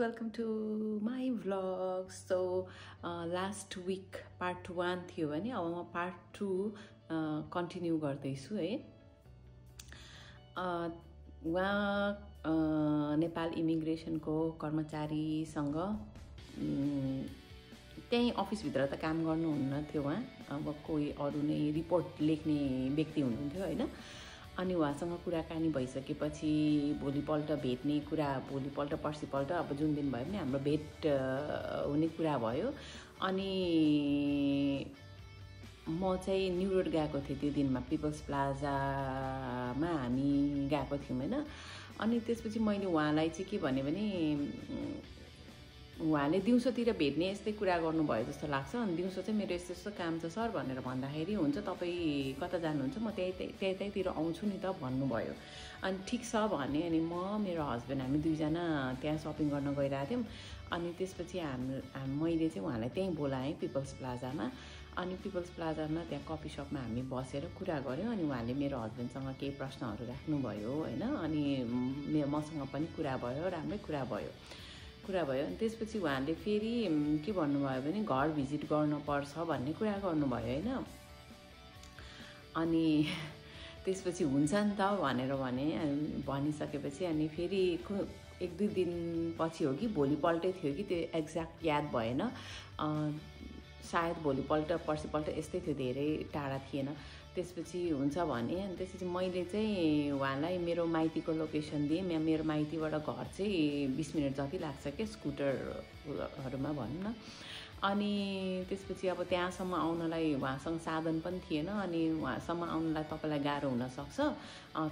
welcome to my vlog. So last week part 1 थियो भने अब म part 2 कन्टिन्यू गर्दैछु है। उहाँ नेपाल इमिग्रेसनको कर्मचारीसँग त्यही अफिसभित्र त काम गर्नुहुन्न थियो। उहाँ अब कोही अरू नै रिपोर्ट लेख्ने व्यक्ति हुनुहुन्थ्यो हैन। अनि उहाँसँग कुराकानी भइसकेपछि भोलिपल्ट भेट्ने कुरा, भोलिपल्ट पर्सिपल्ट अब जुन दिन भयो भने हाम्रो भेट हुने कुरा भयो। अनि म चाहिँ न्यू रोड गएको थिएँ त्यो दिनमा, पिपल्स प्लाजामा हामी गएको थियौँ हैन। अनि त्यसपछि मैले उहाँलाई चाहिँ के भने उहाँले दिउँसोतिर भेट्ने यस्तै कुरा गर्नुभयो जस्तो लाग्छ। अनि दिउँसो चाहिँ मेरो यस्तो यस्तो काम छ सर भनेर भन्दाखेरि हुन्छ तपाईँ कता जानुहुन्छ, म त्यहीतिर आउँछु नि त भन्नुभयो। अनि ठिक छ भने अनि म मेरो हस्बेन्ड हामी दुईजना त्यहाँ सपिङ गर्न गइरहेको थियौँ। अनि त्यसपछि मैले चाहिँ उहाँलाई त्यहीँ बोलाएँ पिपल्स प्लाजामा। अनि पिपल्स प्लाजामा त्यहाँ कफी सपमा हामी बसेर कुरा गऱ्यौँ। अनि उहाँले मेरो हस्बेन्डसँग केही प्रश्नहरू राख्नुभयो हैन। अनि मसँग पनि कुरा भयो, राम्रै कुरा भयो। अनि त्यसपछि उहाँले फेरि के भन्नुभयो भने घर भिजिट गर्नुपर्छ भन्ने कुरा गर्नुभयो हैन। अनि त्यसपछि हुन्छ नि त भनेर भनिसकेपछि अनि फेरि 1-2 दिन पछि हो कि भोलिपल्टै थियो कि, त्यो एक्ज्याक्ट याद भएन। सायद भोलिपल्ट पर्सिपल्ट यस्तै थियो, धेरै टाढा थिएन। त्यसपछि हुन्छ भने अनि त्यसपछि मैले चाहिँ उहाँलाई मेरो माइतीको लोकेसन दिएँ। मेरो माइतीबाट घर चाहिँ 20 मिनट जति लाग्छ क्या, स्कुटरहरूमा भनौँ न। अनि त्यसपछि अब त्यहाँसम्म आउनलाई उहाँसँग साधन पनि थिएन। अनि उहाँसम्म आउनलाई तपाईँलाई गाह्रो हुनसक्छ,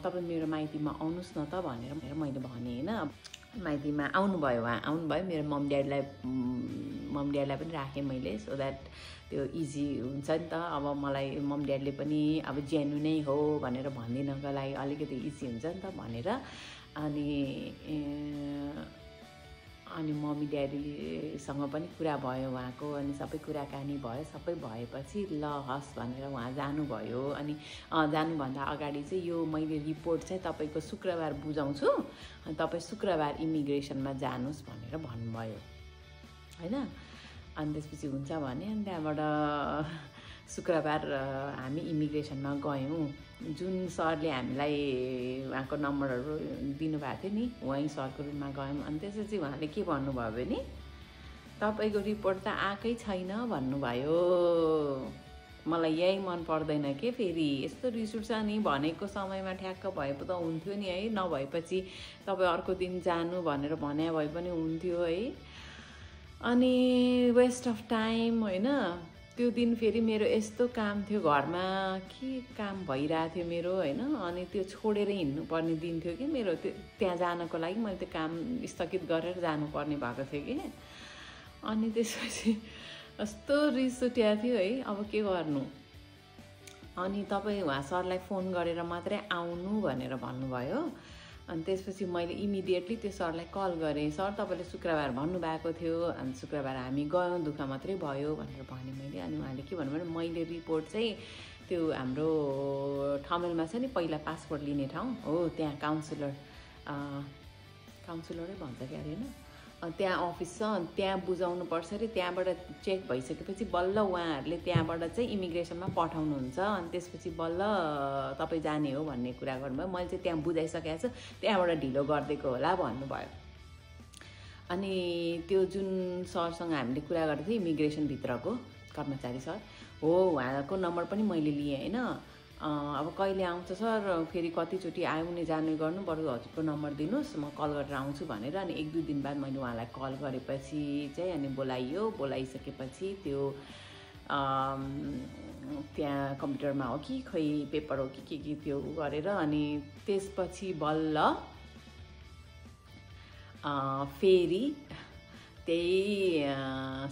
तपाईँ मेरो माइतीमा आउनुहोस् न त भनेर मैले भने हैन। माइतीमा आउनुभयो, उहाँ आउनुभयो। मेरो मम ड्याडीलाई पनि राखेँ मैले, सो द्याट त्यो इजी हुन्छ नि त। अब मलाई मम ड्याडीले पनि अब जेन्युनै हो भनेर भनिदिनको लागि अलिकति इजी हुन्छ नि त भनेर। अनि मम्मी ड्याडीसँग पनि कुरा भयो उहाँको। अनि सबै कुराकानी भयो, सबै भएपछि ल हस् भनेर उहाँ जानुभयो। अनि जानुभन्दा अगाडि चाहिँ यो मैले रिपोर्ट चाहिँ तपाईँको शुक्रबार बुझाउँछु, अनि तपाईँ शुक्रबार इमिग्रेसनमा जानुहोस् भनेर भन्नुभयो हैन। अनि त्यसपछि हुन्छ भने अनि त्यहाँबाट शुक्रबार हामी इमिग्रेसनमा गयौँ। जुन सरले हामीलाई उहाँको नम्बरहरू दिनुभएको थियो नि, उहाँ सरको रुममा गयौँ। अनि त्यसपछि उहाँले के भन्नुभयो भने तपाईँको रिपोर्ट त आएकै छैन भन्नुभयो। मलाई यही मन पर्दैन के, फेरि यस्तो रिस उठ्छ नि। भनेको समयमा ठ्याक्क भए पो त हुन्थ्यो नि है, नभएपछि तपाईँ अर्को दिन जानु भनेर भने भए पनि हुन्थ्यो है। अनि वेस्ट अफ टाइम होइन। त्यो दिन फेरि मेरो यस्तो काम थियो घरमा, के काम भइरहेको थियो मेरो होइन। अनि त्यो छोडेर हिँड्नुपर्ने दिन थियो कि मेरो, त्यहाँ जानको लागि मैले त्यो काम स्थगित गरेर जानुपर्ने भएको थियो कि। अनि त्यसपछि यस्तो रिस उठेको थियो है, अब के गर्नु। अनि तपाईँ उहाँ सरलाई फोन गरेर मात्रै आउनु भनेर भन्नुभयो। अनि त्यसपछि मैले इमिडिएटली त्यो सरलाई कल गरेँ। सर तपाईँले शुक्रबार भन्नुभएको थियो, अनि शुक्रबार हामी गयौँ, दुःख मात्रै भयो भनेर भने मैले। अनि उहाँले के भन्नुभयो भने मैले रिपोर्ट चाहिँ त्यो हाम्रो ठमेलमा छ नि पहिला पासपोर्ट लिने ठाउँ हो, त्यहाँ काउन्सिलरै भन्छ क्या अरे होइन, त्यहाँ अफिस छ, त्यहाँ बुझाउनुपर्छ अरे। त्यहाँबाट चेक भइसकेपछि बल्ल उहाँहरूले त्यहाँबाट चाहिँ इमिग्रेसनमा पठाउनुहुन्छ। अनि त्यसपछि बल्ल तपाईँ जाने हो भन्ने कुरा गर्नुभयो। मैले चाहिँ त्यहाँ बुझाइसकेको छु, त्यहाँबाट ढिलो गरिदिएको होला भन्नुभयो। अनि त्यो जुन सरसँग हामीले कुरा गरेको थियौँ इमिग्रेसनभित्रको कर्मचारी सर हो, उहाँको नम्बर पनि मैले लिएँ होइन। अब कहिले आउँछ सर, फेरि कतिचोटि आउने जाने गर्नु, बरु हजुरको नम्बर दिनुहोस्, म कल गरेर आउँछु भनेर। अनि 1-2 दिन बाद मैले उहाँलाई कल गरेपछि चाहिँ अनि बोलाइसकेपछि त्यो त्यहाँ कम्प्युटरमा हो कि खै पेपर हो कि के त्यो गरेर अनि त्यसपछि बल्ल फेरि त्यही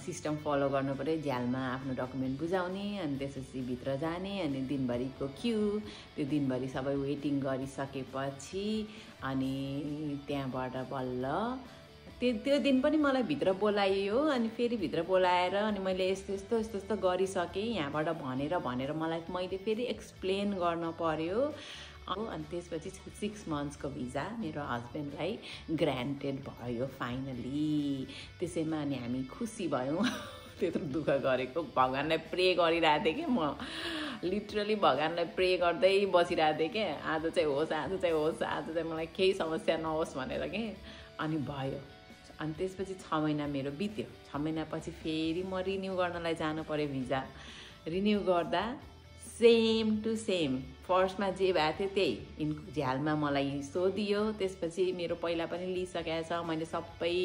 सिस्टम फलो गर्नु पऱ्यो, झ्यालमा आफ्नो डकुमेन्ट बुझाउने, अनि त्यसपछि भित्र जाने, अनि दिनभरिको क्यु, त्यो दिनभरि सबै वेटिङ गरिसकेपछि अनि त्यहाँबाट बल्ल त्यो दिन पनि मलाई भित्र बोलाइयो। अनि फेरि भित्र बोलाएर अनि मैले यस्तो गरिसकेँ यहाँबाट भनेर मैले फेरि एक्सप्लेन गर्न पर्यो। अनि त्यसपछि 6 मन्थ्सको भिजा मेरो हस्बेन्डलाई ग्रान्टेड भयो फाइनली। त्यसैमा अनि हामी खुसी भयौँ। त्यत्रो दुःख गरेको भगवान्लाई प्रे गरिरहेको थिएँ कि म लिटरली भगवान्लाई प्रे गर्दै बसिरहेको थिएँ कि आज चाहिँ होस्, आज चाहिँ होस्, आज चाहिँ मलाई केही समस्या नहोस् भनेर कि। अनि भयो। अनि त्यसपछि 6 महिना मेरो बित्यो। 6 महिनापछि फेरि म रिन्यू गर्नलाई जानु पऱ्यो भिजा। रिन्यू गर्दा सेम टु सेम फर्स्टमा जे भएको थियो त्यही झ्यालमा मलाई सोधियो। त्यसपछि मेरो पहिला पनि लिइसकेको छ, मैले सबै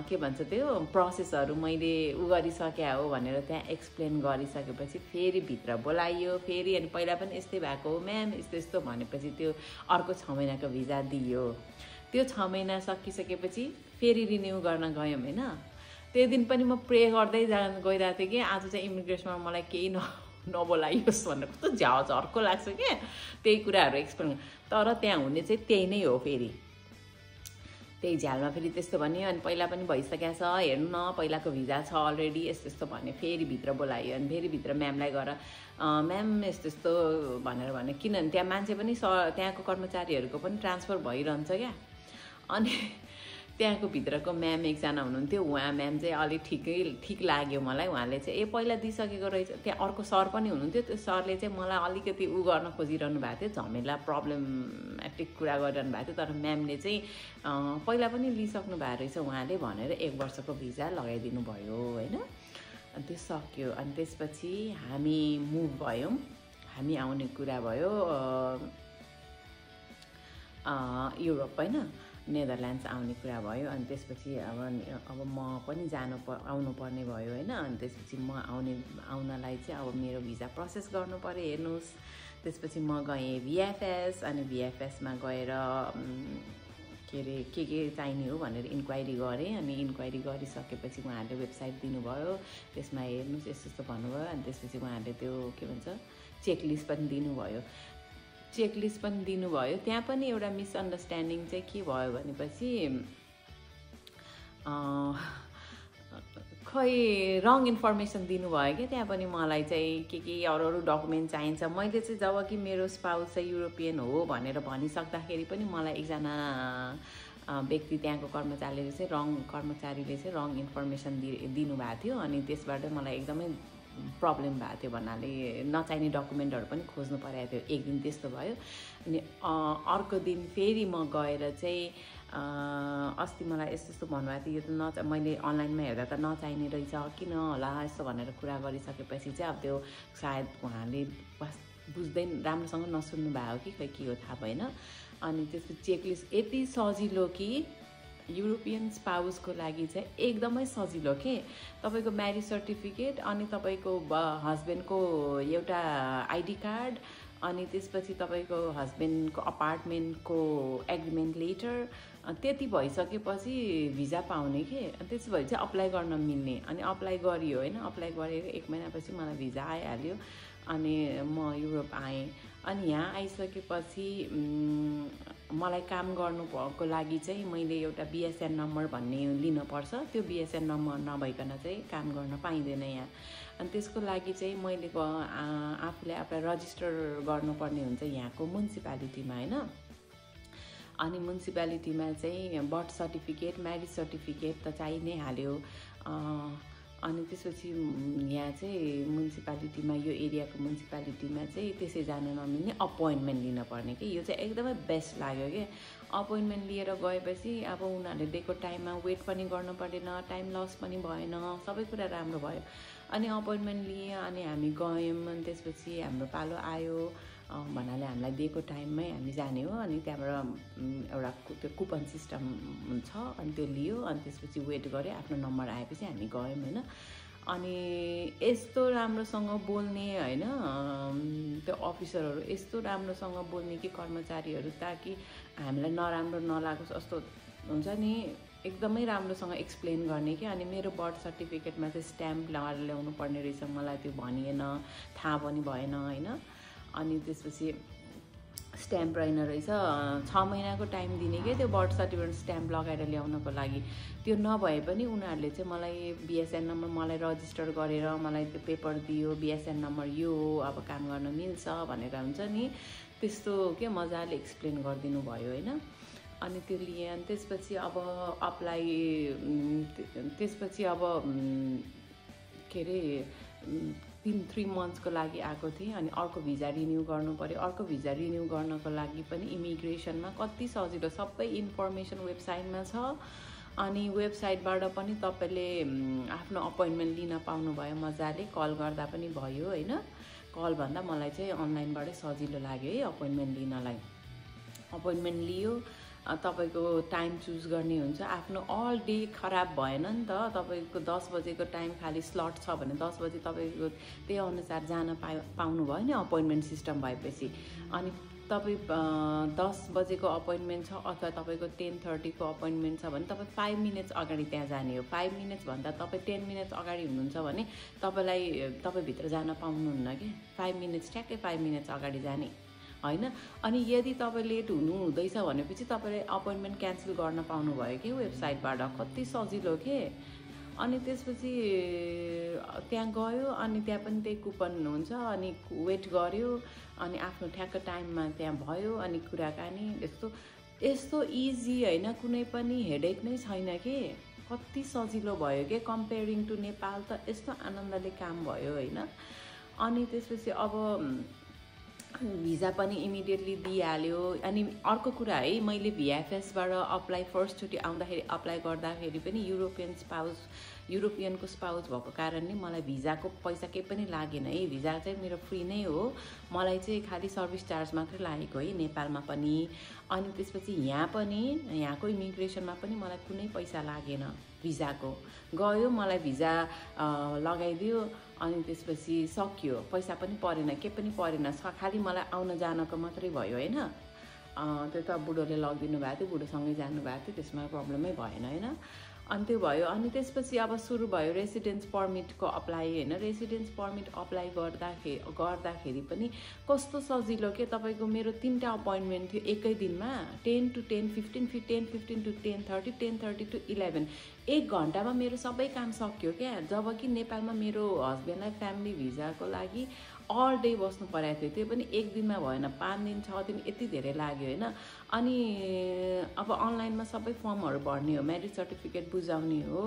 के भन्छ त्यो प्रोसेसहरू मैले गरिसकेँ हो भनेर त्यहाँ एक्सप्लेन गरिसकेपछि फेरि भित्र बोलाइयो। फेरि अनि पहिला पनि यस्तै भएको हो म्याम, यस्तो यस्तो भनेपछि त्यो अर्को 6 महिनाको भिजा दियो। त्यो 6 महिना सकिसकेपछि फेरि रिन्यू गर्न गयौँ होइन। त्यो दिन पनि म प्रे गर्दै गइरहेको थिएँ कि आज चाहिँ इमिग्रेसनमा मलाई केही नबोलाइयोस् भनेर। कस्तो झर्को लाग्छ क्या त्यही कुराहरू एक्सप्लेन। तर त्यहाँ हुने चाहिँ त्यही नै हो। फेरि त्यही झ्यालमा फेरि त्यस्तो भन्यो। अनि पहिला पनि भइसकेको छ, हेर्नु न पहिलाको भिजा छ अलरेडी, यस्तो यस्तो भन्यो। फेरि भित्र बोलायो। अनि फेरि भित्र म्यामलाई गएर म्याम यस्तो यस्तो भनेर भन्यो। किनभने त्यहाँ मान्छे पनि त्यहाँको कर्मचारीहरूको पनि ट्रान्सफर भइरहन्छ क्या। अनि त्यहाँको भित्रको म्याम एकजना हुनुहुन्थ्यो, उहाँ म्याम चाहिँ अलिक ठिक लाग्यो मलाई। उहाँले चाहिँ पहिला दिइसकेको रहेछ। त्यहाँ अर्को सर पनि हुनुहुन्थ्यो, त्यो सरले चाहिँ मलाई अलिकति गर्न खोजिरहनु भएको थियो, झमेला प्रब्लममेटिक कुरा गरिरहनु भएको थियो। तर म्यामले चाहिँ पहिला पनि लिइसक्नु भएको रहेछ उहाँले भनेर 1 वर्षको भिजा लगाइदिनु भयो होइन। अनि त्यो सक्यो। अनि त्यसपछि हामी मुभ भयौँ। हामी आउने कुरा भयो युरोप होइन, नेदरल्यान्ड्स आउने कुरा भयो। अनि त्यसपछि अब म पनि आउनु पर्ने भयो होइन। अनि त्यसपछि म आउनलाई चाहिँ अब मेरो भिजा प्रोसेस गर्नु पऱ्यो हेर्नुहोस्। त्यसपछि म गएँ VFS। अनि VFSमा गएर के अरे के चाहिने हो भनेर इन्क्वायरी गरेँ। अनि इन्क्वायरी गरिसकेपछि उहाँहरूले वेबसाइट दिनुभयो, त्यसमा हेर्नुहोस् यस्तो यस्तो भन्नुभयो। अनि त्यसपछि उहाँहरूले त्यो के भन्छ चेकलिस्ट पनि दिनुभयो। त्यहाँ पनि एउटा मिसअन्डरस्ट्यान्डिङ चाहिँ के भयो भनेपछि खै रङ इन्फर्मेसन दिनुभयो क्या। त्यहाँ पनि मलाई चाहिँ के अरू डकुमेन्ट चाहिन्छ। मैले चाहिँ जब कि मेरो स्पाउस चाहिँ युरोपियन हो भनेर भनिसक्दाखेरि पनि मलाई एकजना व्यक्ति त्यहाँको कर्मचारीले चाहिँ रङ इन्फर्मेसन दिनुभएको थियो। अनि त्यसबाट मलाई एकदमै प्रब्लम भएको थियो भन्नाले नचाहिने डकुमेन्टहरू पनि खोज्नु परेको थियो। एक दिन त्यस्तो भयो। अनि अर्को दिन फेरि म गएर चाहिँ अस्ति मलाई यस्तो यस्तो भन्नुभएको थियो, यो त मैले अनलाइनमा हेर्दा त नचाहिने रहेछ, किन होला यस्तो भनेर कुरा गरिसकेपछि चाहिँ अब त्यो सायद उहाँले बुझ्दै राम्रोसँग नसुन्नु भयो कि खै के हो थाहा भएन। अनि त्यसपछि चेकलिस्ट यति सजिलो कि युरोपियन स्पाउसको लागि चाहिँ एकदमै सजिलो के। तपाईँको म्यारिज सर्टिफिकेट अनि तपाईँको हस्बेन्डको एउटा आइडी कार्ड, अनि त्यसपछि तपाईँको हस्बेन्डको अपार्टमेन्टको एग्रिमेन्ट लेटर, त्यति भइसकेपछि भिजा पाउने के। त्यसो भए चाहिँ अप्लाई गर्न मिल्ने। अनि अप्लाई गरियो होइन। अप्लाई गरेर 1 महिनापछि मलाई भिजा आइहाल्यो। अनि म युरोप आएँ। अनि यहाँ आइसकेपछि मलाई काम गर्नुको लागि चाहिँ मैले एउटा BSN नम्बर भन्ने लिनुपर्छ। त्यो BSN नम्बर नभइकन चाहिँ काम गर्न पाइँदैन यहाँ। अनि त्यसको लागि चाहिँ मैले आफूलाई रजिस्टर गर्नुपर्ने हुन्छ यहाँको म्युनिसिपालिटीमा होइन। अनि म्युनिसिपालिटीमा चाहिँ बर्थ सर्टिफिकेट, म्यारिज सर्टिफिकेट त चाहिइ नै हाल्यो। अनि त्यसपछि यहाँ चाहिँ म्युनिसिपालिटीमा यो एरियाको म्युनिसिपालिटीमा चाहिँ त्यसै जान नमिल्ने, अपोइन्टमेन्ट लिनुपर्ने कि। यो चाहिँ एकदमै बेस्ट लाग्यो कि। अपोइन्टमेन्ट लिएर गएपछि अब उनीहरूले दिएको टाइममा वेट पनि गर्नु परेन, टाइम लस पनि भएन, सबै कुरा राम्रो भयो। अनि अपोइन्टमेन्ट लिए अनि हामी गयौँ। अनि त्यसपछि हाम्रो पालो आयो भन्नाले हामीलाई दिएको टाइममै हामी जाने हो। अनि त्यहाँबाट एउटा त्यो कुपन सिस्टम छ, अनि त्यो लियो। अनि त्यसपछि वेट गऱ्यो, आफ्नो नम्बर आएपछि हामी गयौँ होइन। अनि यस्तो राम्रोसँग बोल्ने होइन त्यो अफिसरहरू, यस्तो राम्रोसँग बोल्ने कि कर्मचारीहरू, ताकि हामीलाई नराम्रो नलागोस् जस्तो हुन्छ नि। एकदमै राम्रोसँग एक्सप्लेन गर्ने कि। अनि मेरो बर्थ सर्टिफिकेटमा चाहिँ स्ट्याम्प लगाएर ल्याउनु पर्ने रहेछ, मलाई त्यो भनिएन, थाहा पनि भएन होइन। अनि त्यसपछि स्ट्याम्प रहेन रहेछ, 6 महिनाको टाइम दिने कि त्यो बर्थ सर्टिफिकेट स्ट्याम्प लगाएर ल्याउनको लागि। त्यो नभए पनि उनीहरूले चाहिँ मलाई BSN नम्बर मलाई रजिस्टर गरेर मलाई त्यो पेपर दियो, BSN नम्बर यो हो, अब काम गर्न मिल्छ भनेर हुन्छ नि। त्यस्तो के मजाले एक्सप्लेन गरिदिनु भयो होइन। अनि त्यो लिएँ। अनि त्यसपछि अब अप्लाई त्यसपछि अब के अरे 3 मन्थ्सको लागि आएको थिएँ। अनि अर्को भिजा रिन्यू गर्नु पऱ्यो। अर्को भिजा रिन्यू गर्नको लागि पनि इमिग्रेसनमा कति सजिलो, सबै इन्फर्मेसन वेबसाइटमा छ। अनि वेबसाइटबाट पनि तपाईँले आफ्नो अपोइन्टमेन्ट लिन पाउनुभयो मजाले, कल गर्दा पनि भयो होइन। कल भन्दा मलाई चाहिँ अनलाइनबाटै सजिलो लाग्यो है अपोइन्टमेन्ट लिनलाई। अपोइन्टमेन्ट लियो, तपाईँको टाइम चुज गर्ने हुन्छ। आफ्नो अल डे खराब भएन नि त। तपाईँको 10 बजेको टाइम खाली स्लट छ भने 10 बजे तपाईँको त्यही अनुसार जान पाउनुभयो नि अपोइन्टमेन्ट सिस्टम भएपछि। अनि तपाईँ 10 बजेको अपोइन्टमेन्ट छ अथवा तपाईँको 10:30 को अपोइन्टमेन्ट छ भने तपाईँ 5 मिनट्स अगाडि त्यहाँ जाने हो। 5 मिनट्स भन्दा तपाईँ 10 मिनट्स अगाडि हुनुहुन्छ भने तपाईँ भित्र जान पाउनुहुन्न कि। 5 मिनट्स ठ्याक्कै 5 मिनट्स अगाडि जाने होइन। अनि यदि तपाईँ लेट हुँदैछ भनेपछि तपाईँले अपोइन्टमेन्ट क्यान्सल गर्न पाउनुभयो कि वेबसाइटबाट। कति सजिलो के। अनि त्यसपछि त्यहाँ गयो। अनि त्यहाँ पनि त्यही कुपन हुन्छ। अनि वेट गर्यो। अनि आफ्नो ठ्याक्क टाइममा त्यहाँ भयो। अनि कुराकानी यस्तो इजी होइन, कुनै पनि हेडेक नै छैन कि। कति सजिलो भयो कि कम्पेयरिङ टु नेपाल त। यस्तो आनन्दले काम भयो होइन। अनि त्यसपछि अब भिजा पनि इमिडिएटली दिइहाल्यो। अनि अर्को कुरा है, मैले VFSबाट अप्लाई फर्स्टचोटि आउँदाखेरि अप्लाई गर्दाखेरि पनि युरोपियनको स्पाउस भएको कारणले मलाई भिजाको पैसा केही पनि लागेन है। भिजा चाहिँ मेरो फ्री नै हो। मलाई चाहिँ खालि सर्भिस चार्ज मात्रै लागेको है नेपालमा पनि। अनि त्यसपछि यहाँको इमिग्रेसनमा पनि मलाई कुनै पैसा लागेन भिजाको। गयो, मलाई भिजा लगाइदियो। अनि त्यसपछि सकियो, पैसा पनि परेन, केही पनि परेन। खालि मलाई आउन जानको मात्रै भयो होइन। त्यो त बुढोले लगिदिनु भएको थियो, बुढोसँगै जानुभएको थियो, त्यसमा प्रब्लमै भएन होइन। अनि त्यो भयो। अनि त्यसपछि अब सुरु भयो रेसिडेन्स पर्मिटको अप्लाई होइन। रेसिडेन्स पर्मिट अप्लाई गर्दाखेरि पनि कस्तो सजिलो के। तपाईँको मेरो 3टा अपोइन्टमेन्ट थियो एकै दिनमा। 10 to 10:15, 10:15 to 10:30, 10:30 to 11। 1 घन्टामा मेरो सबै काम सक्यो क्या। जब कि नेपालमा मेरो हस्बेन्डलाई फ्यामिली भिजाको लागि अल डे बस्नु परेको थियो। त्यो पनि 1 दिनमा भएन, 5 दिन 6 दिन यति धेरै लाग्यो होइन। अनि अब अनलाइनमा सबै फर्महरू भर्ने हो, म्यारिज सर्टिफिकेट बुझाउने हो।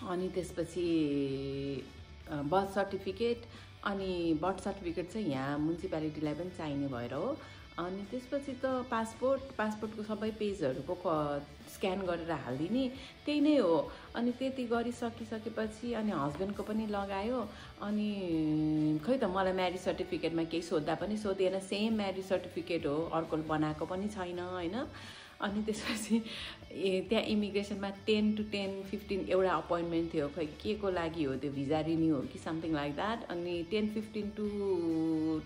अनि त्यसपछि बर्थ सर्टिफिकेट। अनि बर्थ सर्टिफिकेट चाहिँ यहाँ म्युनिसिपालिटीलाई पनि चाहिने भएर हो। अनि त्यसपछि त पासपोर्टको सबै पेजहरूको स्क्यान गरेर हालिदिने, त्यही नै हो। अनि त्यति गरिसकेपछि अनि हस्बेन्डको पनि लगायो। अनि खै त मलाई म्यारिज सर्टिफिकेटमा केही सोद्धा पनि सोधिएन, सेम म्यारिज सर्टिफिकेट हो, अर्को बनाएको पनि छैन होइन। अनि त्यसपछि त्यहाँ इमिग्रेसनमा 10 to 10:15 एउटा अपोइन्टमेन्ट थियो। खै के को लागि हो त्यो, भिजा रिन्यू हो कि समथिङ लाइक द्याट। अनि 10:15 to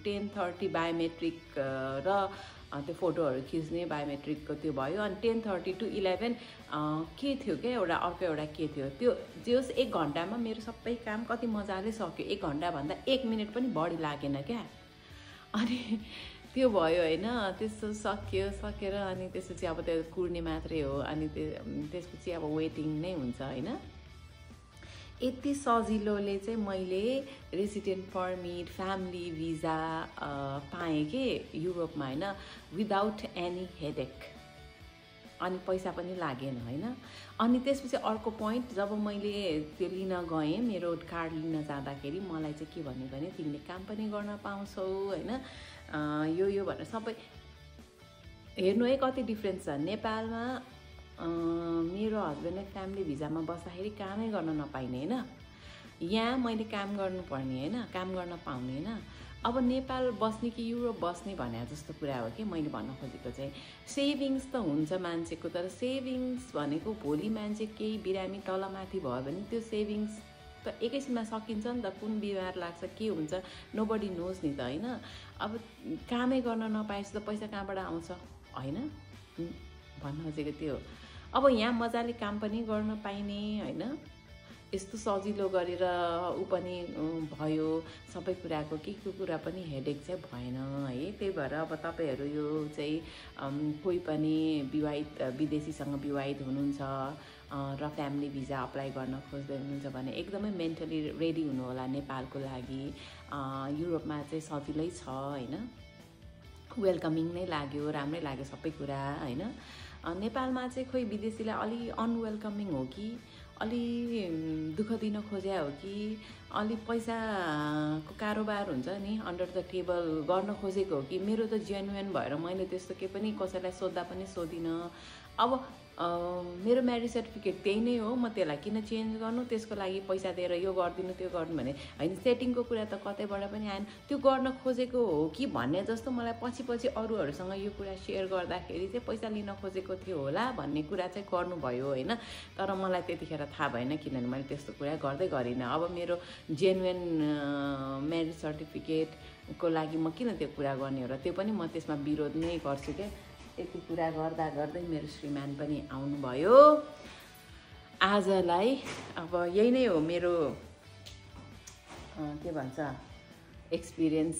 10:30 बायोमेट्रिक र त्यो फोटोहरू खिच्ने बायोमेट्रिकको त्यो भयो। अनि 10:30 to 11 के थियो क्या, अर्को एउटा के थियो त्यो। जस 1 घन्टामा मेरो सबै काम कति मजाले सक्यो। 1 घन्टाभन्दा 1 मिनट पनि बढी लागेन क्या। अनि त्यो भयो होइन। त्यस्तो सकेर अनि त्यसपछि अब त्यो कुर्ने मात्रै हो। अनि त्यसपछि अब वेटिङ नै हुन्छ होइन। यति सजिलोले चाहिँ मैले रेसिडेन्ट पर्मिट, फ्यामिली भिजा पाएँ कि युरोपमा होइन, विदाउट एनी हेडेक। अनि पैसा पनि लागेन होइन। अनि त्यसपछि अर्को पोइन्ट, जब मैले त्यो लिन गएँ, मेरो कार्ड लिन जाँदाखेरि मलाई चाहिँ के भन्यो भने तिमीले काम पनि गर्न पाउँछौ होइन, यो भनेर सबै। हेर्नु है कति डिफ्रेन्स छ। नेपालमा मेरो हस्बेन्डले फ्यामिली भिजामा बस्दाखेरि कामै गर्न नपाइने होइन। यहाँ मैले काम गर्नुपर्ने होइन, काम गर्न पाउने होइन। अब नेपाल बस्ने कि युरोप बस्ने भने जस्तो कुरा हो कि मैले भन्न खोजेको चाहिँ। सेभिङ्स त हुन्छ मान्छेको, तर सेभिङ्स भनेको भोलि मान्छे केही बिरामी तलमाथि भयो भने त्यो सेभिङ्स त एकैछिनमा सकिन्छ नि त। कुन बिमार लाग्छ के हुन्छ नोबडी नोज नि त होइन। अब कामै गर्न नपाएपछि त पैसा कहाँबाट आउँछ होइन, भन्न खोजेको त्यो। अब यहाँ मजाले काम पनि गर्न पाइने होइन, यस्तो सजिलो गरेर ऊ पनि भयो सबै कुराको केको कुरा पनि हेडेक चाहिँ भएन है। त्यही भएर अब तपाईँहरू यो चाहिँ कोही पनि विवाहित विदेशीसँग विवाहित हुनुहुन्छ र फ्यामिली भिजा अप्लाई गर्न खोज्दै हुनुहुन्छ भने एकदमै मेन्टली रेडी हुनु होला नेपालको लागि। युरोपमा चाहिँ सजिलै छ होइन, वेलकमिङ नै लाग्यो, राम्रै लाग्यो सबै कुरा होइन। नेपालमा चाहिँ खोइ विदेशीलाई अलि अनवेलकमिङ हो कि अलि दुःख दिन खोज्या हो कि अलि पैसाको कारोबार हुन्छ नि अन्डर द टेबल गर्न खोजेको हो कि मेरो त जेन्युन भएर मैले त्यस्तो केही पनि कसैलाई सोद्धा पनि सोधिनँ। अब मेरो म्यारिज सर्टिफिकेट त्यही नै हो, म त्यसलाई किन चेन्ज गर्नु, त्यसको लागि पैसा दिएर यो गरिदिनु त्यो गर्नु भने होइन। सेटिङको कुरा त कतैबाट पनि आएन, त्यो गर्न खोजेको हो कि भन्ने जस्तो मलाई पछि अरूहरूसँग यो कुरा सेयर गर्दाखेरि चाहिँ पैसा लिन खोजेको थियो होला भन्ने कुरा चाहिँ गर्नुभयो होइन। तर मलाई त्यतिखेर थाहा भएन किनभने मैले त्यस्तो कुरा गर्दै गरिनँ। अब मेरो जेन्युन म्यारिज सर्टिफिकेटको लागि म किन त्यो कुरा गर्ने हो र त्यो पनि म त्यसमा विरोध नै गर्छु क्या। यति कुरा गर्दा गर्दै मेरो श्रीमान पनि आउनुभयो आजलाई। अब यही नै हो मेरो के भन्छ एक्सपिरियन्स,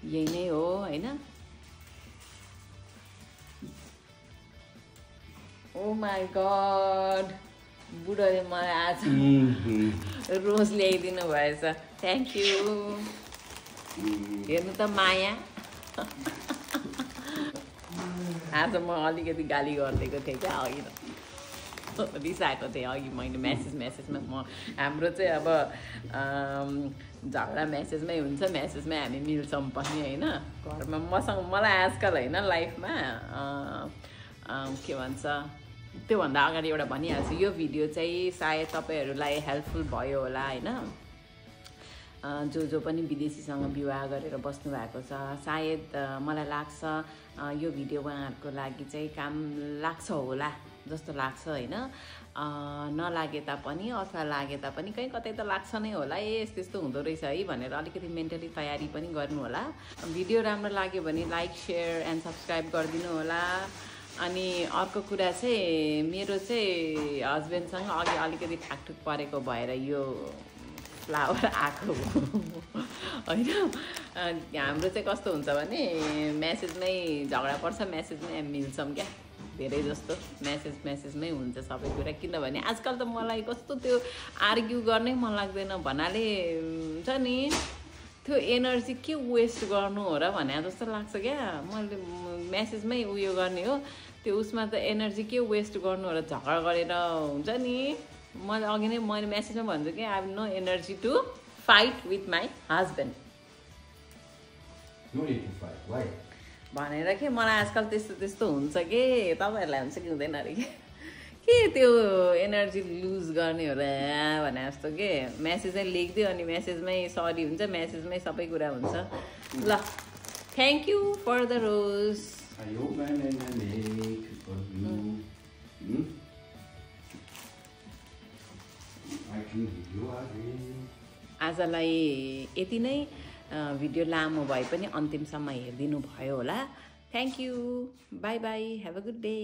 यही नै हो होइन। ओ माई गड, बुढोले मलाई आज रोज ल्याइदिनु भएछ, थ्याङ्क यू। हेर्नु त माया, आज म अलिकति गाली गरिदिएको थिएँ क्या, अघि त रिसाएको थिएँ अघि मैले मेसेजमा। म हाम्रो चाहिँ अब झगडा मेसेजमै हुन्छ, मेसेजमै हामी मिल्छौँ पनि होइन घरमा। मलाई आजकल होइन लाइफमा के भन्छ त्योभन्दा अगाडि एउटा भनिहाल्छु, यो भिडियो चाहिँ सायद तपाईँहरूलाई हेल्पफुल भयो होला होइन। जो पनि विदेशीसँग विवाह गरेर बस्नु भएको छ, सायद मलाई लाग्छ यो भिडियो उहाँहरूको लागि चाहिँ काम लाग्छ होला जस्तो लाग्छ होइन। नलागे तापनि अथवा लागे तापनि कहीँ कतै त लाग्छ नै होला, यस्तो यस्तो हुँदो रहेछ है भनेर अलिकति मेन्टली तयारी पनि गर्नु होला। भिडियो राम्रो लाग्यो भने लाइक सेयर एन्ड सब्सक्राइब गरिदिनु होला। अनि अर्को कुरा चाहिँ मेरो चाहिँ हस्बेन्डसँग अघि अलिकति ठाकठुक परेको भएर यो फ्लावर आएको होइन। हाम्रो चाहिँ कस्तो हुन्छ भने मेसेजमै झगडा पर्छ, मेसेजमै मिल्छौँ क्या, धेरै जस्तो मेसेजमै हुन्छ सबै कुरा। किनभने आजकल त मलाई कस्तो त्यो आर्ग्यु गर्नै मन लाग्दैन भन्नाले हुन्छ नि, त्यो एनर्जी के वेस्ट गर्नु हो र भने जस्तो लाग्छ क्या। मैले मेसेजमै उयो गर्ने हो, त्यो उसमा त एनर्जी के वेस्ट गर्नु हो र झगडा गरेर हुन्छ नि। मैले अघि नै मैले मेसेजमा भन्छु कि I have no energy to fight with my husband भनेर कि मलाई आजकल त्यस्तो हुन्छ कि तपाईँहरूलाई हुन्छ कि हुँदैन अरे के त्यो एनर्जी लुज गर्ने हो र भने जस्तो के। मेसेजै लेखिदियो अनि मेसेजमै सरी हुन्छ, मेसेजमै सबै कुरा हुन्छ। ल थ्याङ्क यू फर द रोज। आजलाई यति नै, भिडियो लामो भए पनि अन्तिमसम्म हेरिदिनु भयो होला। Thank you, by by, have a good day.